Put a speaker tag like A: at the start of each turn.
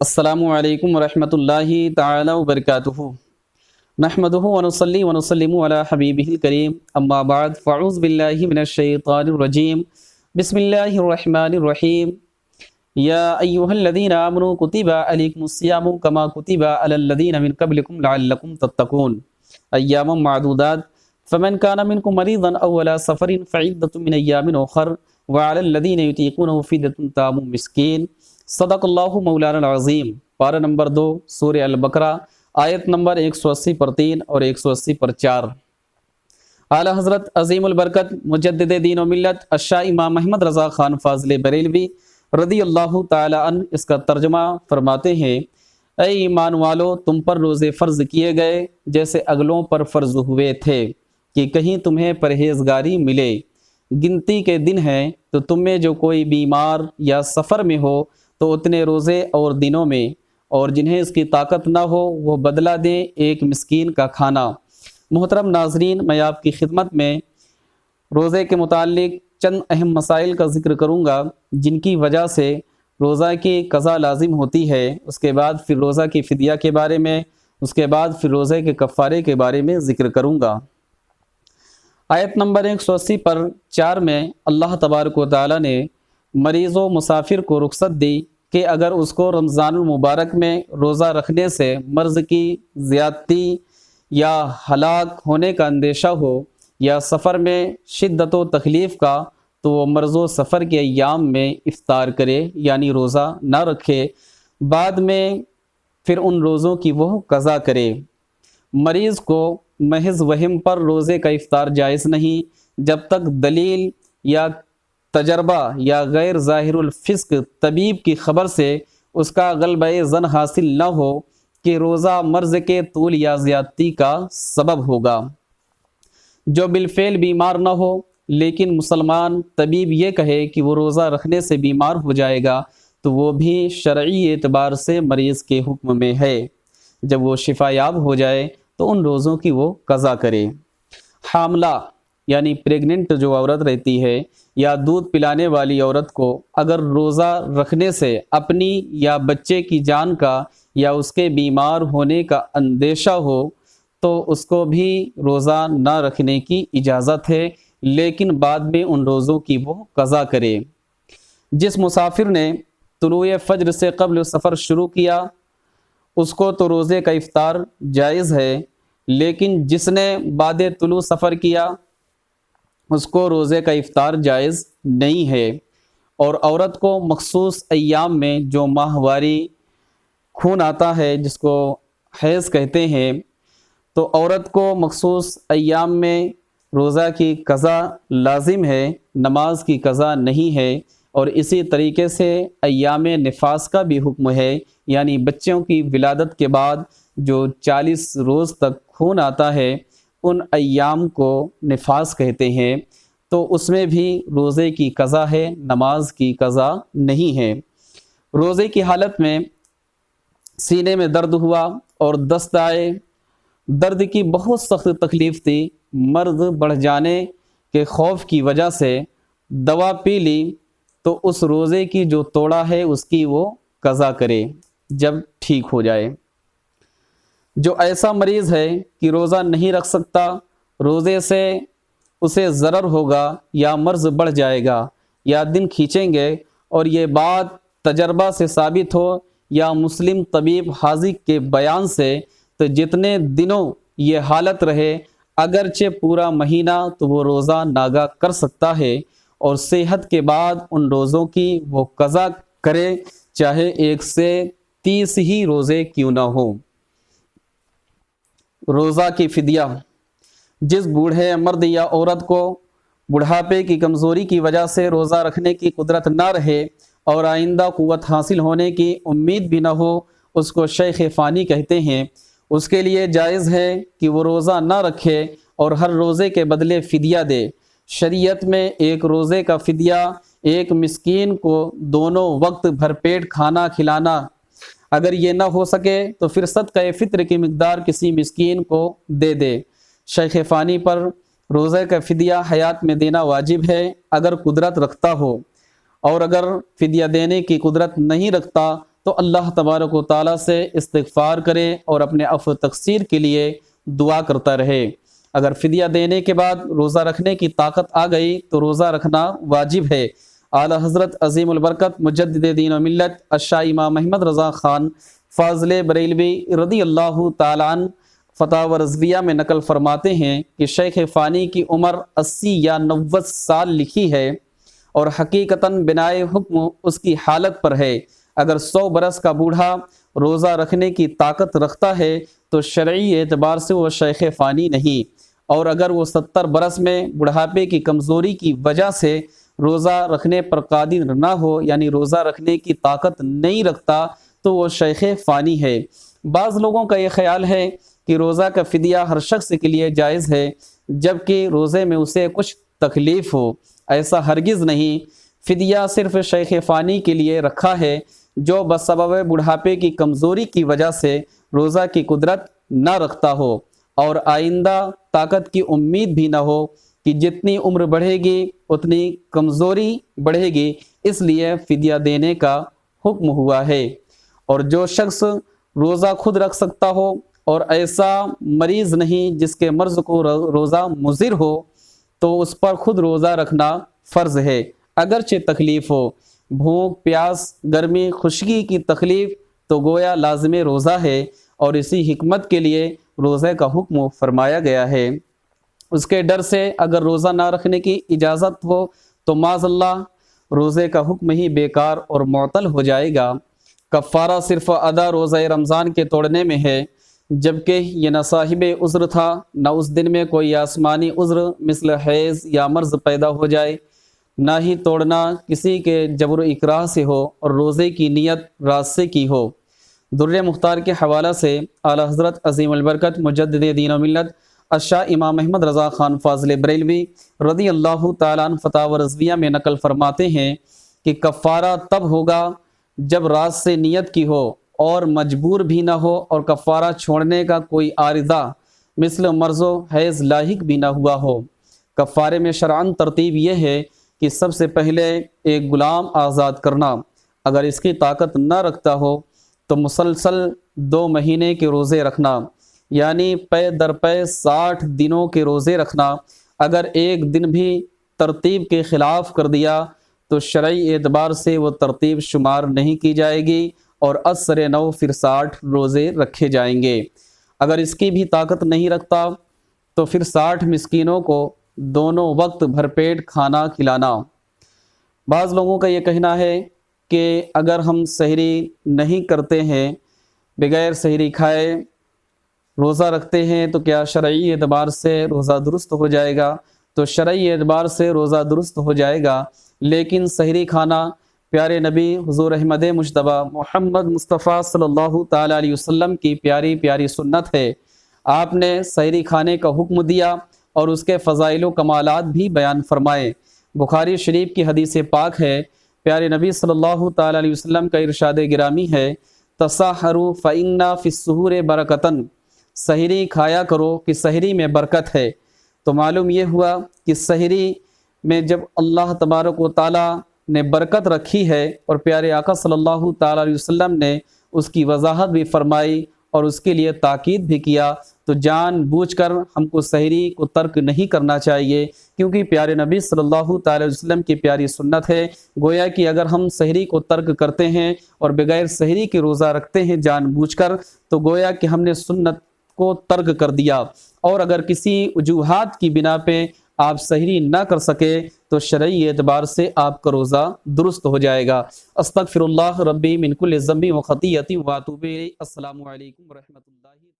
A: السلام علیکم ورحمۃ اللہ تعالی وبرکاتہ نحمدہ ونصلی ونسلم علی حبیبہ الکریم اما بعد فاعوذ باللہ من الشیطان الرجیم بسم اللہ الرحمن الرحیم یا ایہا الذین آمنوا کتب علیکم الصیام کما کتب علی الذین من قبلکم لعلکم تتقون ایاما معدودات فمن کان منکم مریضا او علی سفر فعدۃ من ایام اخر وعلی الذین یطیقونہ فدیۃ طعام مسکین صدق اللہ مولانا العظیم۔ پارہ نمبر 2 سورہ البقرہ، آیت نمبر 180 پر 3 اور 180 پر 4۔ اعلیٰ حضرت عظیم البرکت مجدد دین و ملت الشاہ امام احمد رضا خان فاضل بریلوی رضی اللہ تعالی عنہ اس کا ترجمہ فرماتے ہیں، اے ایمان والو، تم پر روزے فرض کیے گئے جیسے اگلوں پر فرض ہوئے تھے کہ کہیں تمہیں پرہیزگاری ملے۔ گنتی کے دن ہیں تو تم میں جو کوئی بیمار یا سفر میں ہو تو اتنے روزے اور دنوں میں، اور جنہیں اس کی طاقت نہ ہو وہ بدلہ دیں ایک مسکین کا کھانا۔ محترم ناظرین، میں آپ کی خدمت میں روزے کے متعلق چند اہم مسائل کا ذکر کروں گا جن کی وجہ سے روزہ کی قضا لازم ہوتی ہے، اس کے بعد پھر روزہ کی فدیہ کے بارے میں، اس کے بعد پھر روزے کے کفارے کے بارے میں ذکر کروں گا۔ آیت نمبر 180 پر 4 میں اللہ تبارک و تعالی نے مریض و مسافر کو رخصت دی کہ اگر اس کو رمضان المبارک میں روزہ رکھنے سے مرض کی زیادتی یا ہلاک ہونے کا اندیشہ ہو یا سفر میں شدت و تکلیف کا، تو وہ مرض و سفر کے ایام میں افطار کرے، یعنی روزہ نہ رکھے، بعد میں پھر ان روزوں کی وہ قضا کرے۔ مریض کو محض وہم پر روزے کا افطار جائز نہیں جب تک دلیل یا تجربہ یا غیر ظاہر الفسق طبیب کی خبر سے اس کا غلبہ ظن حاصل نہ ہو کہ روزہ مرض کے طول یا زیادتی کا سبب ہوگا۔ جو بالفعل بیمار نہ ہو لیکن مسلمان طبیب یہ کہے کہ وہ روزہ رکھنے سے بیمار ہو جائے گا تو وہ بھی شرعی اعتبار سے مریض کے حکم میں ہے۔ جب وہ شفا یاب ہو جائے تو ان روزوں کی وہ قضا کرے۔ حاملہ یعنی پریگننٹ جو عورت رہتی ہے یا دودھ پلانے والی عورت کو اگر روزہ رکھنے سے اپنی یا بچے کی جان کا یا اس کے بیمار ہونے کا اندیشہ ہو تو اس کو بھی روزہ نہ رکھنے کی اجازت ہے، لیکن بعد میں ان روزوں کی وہ قضا کرے۔ جس مسافر نے طلوع فجر سے قبل سفر شروع کیا اس کو تو روزے کا افطار جائز ہے، لیکن جس نے بعد طلوع سفر کیا اس کو روزے کا افطار جائز نہیں ہے۔ اور عورت کو مخصوص ایام میں جو ماہواری خون آتا ہے جس کو حیض کہتے ہیں، تو عورت کو مخصوص ایام میں روزہ کی قضا لازم ہے، نماز کی قضا نہیں ہے۔ اور اسی طریقے سے ایام نفاس کا بھی حکم ہے، یعنی بچوں کی ولادت کے بعد جو 40 روز تک خون آتا ہے ان ایام کو نفاس کہتے ہیں، تو اس میں بھی روزے کی قضا ہے، نماز کی قضا نہیں ہے۔ روزے کی حالت میں سینے میں درد ہوا اور دست آئے، درد کی بہت سخت تکلیف تھی، مرض بڑھ جانے کے خوف کی وجہ سے دوا پی لی، تو اس روزے کی جو توڑا ہے اس کی وہ قضا کرے جب ٹھیک ہو جائے۔ جو ایسا مریض ہے کہ روزہ نہیں رکھ سکتا، روزے سے اسے ضرر ہوگا یا مرض بڑھ جائے گا یا دن کھینچیں گے، اور یہ بات تجربہ سے ثابت ہو یا مسلم طبیب حاضر کے بیان سے، تو جتنے دنوں یہ حالت رہے اگرچہ پورا مہینہ تو وہ روزہ ناگا کر سکتا ہے، اور صحت کے بعد ان روزوں کی وہ قضا کرے، چاہے 1 سے 30 ہی روزے کیوں نہ ہوں۔ روزہ کی فدیہ: جس بوڑھے مرد یا عورت کو بڑھاپے کی کمزوری کی وجہ سے روزہ رکھنے کی قدرت نہ رہے اور آئندہ قوت حاصل ہونے کی امید بھی نہ ہو، اس کو شیخ فانی کہتے ہیں۔ اس کے لیے جائز ہے کہ وہ روزہ نہ رکھے اور ہر روزے کے بدلے فدیہ دے۔ شریعت میں ایک روزے کا فدیہ ایک مسکین کو دونوں وقت بھرپیٹ کھانا کھلانا، اگر یہ نہ ہو سکے تو پھر صدقہ فطر کی مقدار کسی مسکین کو دے دے۔ شیخ فانی پر روزے کا فدیہ حیات میں دینا واجب ہے اگر قدرت رکھتا ہو، اور اگر فدیہ دینے کی قدرت نہیں رکھتا تو اللہ تبارک و تعالیٰ سے استغفار کرے اور اپنے عفو تقصیر کے لیے دعا کرتا رہے۔ اگر فدیہ دینے کے بعد روزہ رکھنے کی طاقت آ گئی تو روزہ رکھنا واجب ہے۔ اعلیٰ حضرت عظیم البرکت مجدد دین و ملت الشاہ امام احمد رضا خان فاضل بریلوی رضی اللہ تعالیٰ عنہ فتاوی رضویہ میں نقل فرماتے ہیں کہ شیخ فانی کی عمر 80 یا 90 سال لکھی ہے اور حقیقتاً بنائے حکم اس کی حالت پر ہے۔ اگر 100 برس کا بوڑھا روزہ رکھنے کی طاقت رکھتا ہے تو شرعی اعتبار سے وہ شیخ فانی نہیں، اور اگر وہ 70 برس میں بڑھاپے کی کمزوری کی وجہ سے روزہ رکھنے پر قادر نہ ہو، یعنی روزہ رکھنے کی طاقت نہیں رکھتا، تو وہ شیخ فانی ہے۔ بعض لوگوں کا یہ خیال ہے کہ روزہ کا فدیہ ہر شخص کے لیے جائز ہے جبکہ روزے میں اسے کچھ تکلیف ہو۔ ایسا ہرگز نہیں، فدیہ صرف شیخ فانی کے لیے رکھا ہے جو بسبب بڑھاپے کی کمزوری کی وجہ سے روزہ کی قدرت نہ رکھتا ہو اور آئندہ طاقت کی امید بھی نہ ہو کہ جتنی عمر بڑھے گی اتنی کمزوری بڑھے گی، اس لیے فدیہ دینے کا حکم ہوا ہے۔ اور جو شخص روزہ خود رکھ سکتا ہو اور ایسا مریض نہیں جس کے مرض کو روزہ مضر ہو تو اس پر خود روزہ رکھنا فرض ہے، اگرچہ تکلیف ہو۔ بھوک، پیاس، گرمی، خشکی کی تکلیف تو گویا لازم روزہ ہے، اور اسی حکمت کے لیے روزے کا حکم فرمایا گیا ہے۔ اس کے ڈر سے اگر روزہ نہ رکھنے کی اجازت ہو تو معاذ اللہ روزے کا حکم ہی بیکار اور معطل ہو جائے گا۔ کفارہ صرف ادا روزہ رمضان کے توڑنے میں ہے، جبکہ یہ نہ صاحب عذر تھا، نہ اس دن میں کوئی آسمانی عذر مثل حیض یا مرض پیدا ہو جائے، نہ ہی توڑنا کسی کے جبر و اکراہ سے ہو اور روزے کی نیت رات سے کی ہو۔ در مختار کے حوالہ سے اعلیٰ حضرت عظیم البرکت مجدد دین و ملت الشاہ امام احمد رضا خان فاضل بریلوی رضی اللہ تعالیٰ عنہ فتاوی رضویہ میں نقل فرماتے ہیں کہ کفارہ تب ہوگا جب رات سے نیت کی ہو اور مجبور بھی نہ ہو اور کفارہ چھوڑنے کا کوئی عارضہ مثل مرض و حیض لاحق بھی نہ ہوا ہو۔ کفارے میں شرعاً ترتیب یہ ہے کہ سب سے پہلے ایک غلام آزاد کرنا، اگر اس کی طاقت نہ رکھتا ہو تو مسلسل 2 مہینے کے روزے رکھنا، یعنی پے در پے 60 دنوں کے روزے رکھنا۔ اگر ایک دن بھی ترتیب کے خلاف کر دیا تو شرعی اعتبار سے وہ ترتیب شمار نہیں کی جائے گی اور اثر نو پھر 60 روزے رکھے جائیں گے۔ اگر اس کی بھی طاقت نہیں رکھتا تو پھر 60 مسکینوں کو دونوں وقت بھرپیٹ کھانا کھلانا۔ بعض لوگوں کا یہ کہنا ہے کہ اگر ہم سحری نہیں کرتے ہیں، بغیر سحری کھائے روزہ رکھتے ہیں تو کیا شرعی اعتبار سے روزہ درست ہو جائے گا؟ تو شرعی اعتبار سے روزہ درست ہو جائے گا، لیکن سحری کھانا پیارے نبی حضور احمد مجتبیٰ محمد مصطفیٰ صلی اللہ تعالیٰ علیہ وسلم کی پیاری پیاری سنت ہے۔ آپ نے سحری کھانے کا حکم دیا اور اس کے فضائل و کمالات بھی بیان فرمائے۔ بخاری شریف کی حدیث پاک ہے، پیارے نبی صلی اللہ تعالیٰ علیہ وسلم کا ارشاد گرامی ہے، تسحروا فإن فی السحور برکۃ، سحری کھایا کرو کہ سحری میں برکت ہے۔ تو معلوم یہ ہوا کہ سحری میں جب اللہ تبارک و تعالیٰ نے برکت رکھی ہے اور پیارے آقا صلی اللہ تعالیٰ علیہ وسلم نے اس کی وضاحت بھی فرمائی اور اس کے لیے تاکید بھی کیا، تو جان بوجھ کر ہم کو سحری کو ترک نہیں کرنا چاہیے، کیونکہ پیارے نبی صلی اللہ تعالی وسلم کی پیاری سنت ہے۔ گویا کہ اگر ہم سحری کو ترک کرتے ہیں اور بغیر سحری کے روزہ رکھتے ہیں جان بوجھ کر، تو گویا کہ ہم نے سنت کو ترک کر دیا۔ اور اگر کسی وجوہات کی بنا پہ آپ سحری نہ کر سکے تو شرعی اعتبار سے آپ کا روزہ درست ہو جائے گا۔ استغفر اللہ ربی من کل ذنب و خطیئۃ و اتوب الیہ۔ السلام علیکم ورحمۃ اللہ۔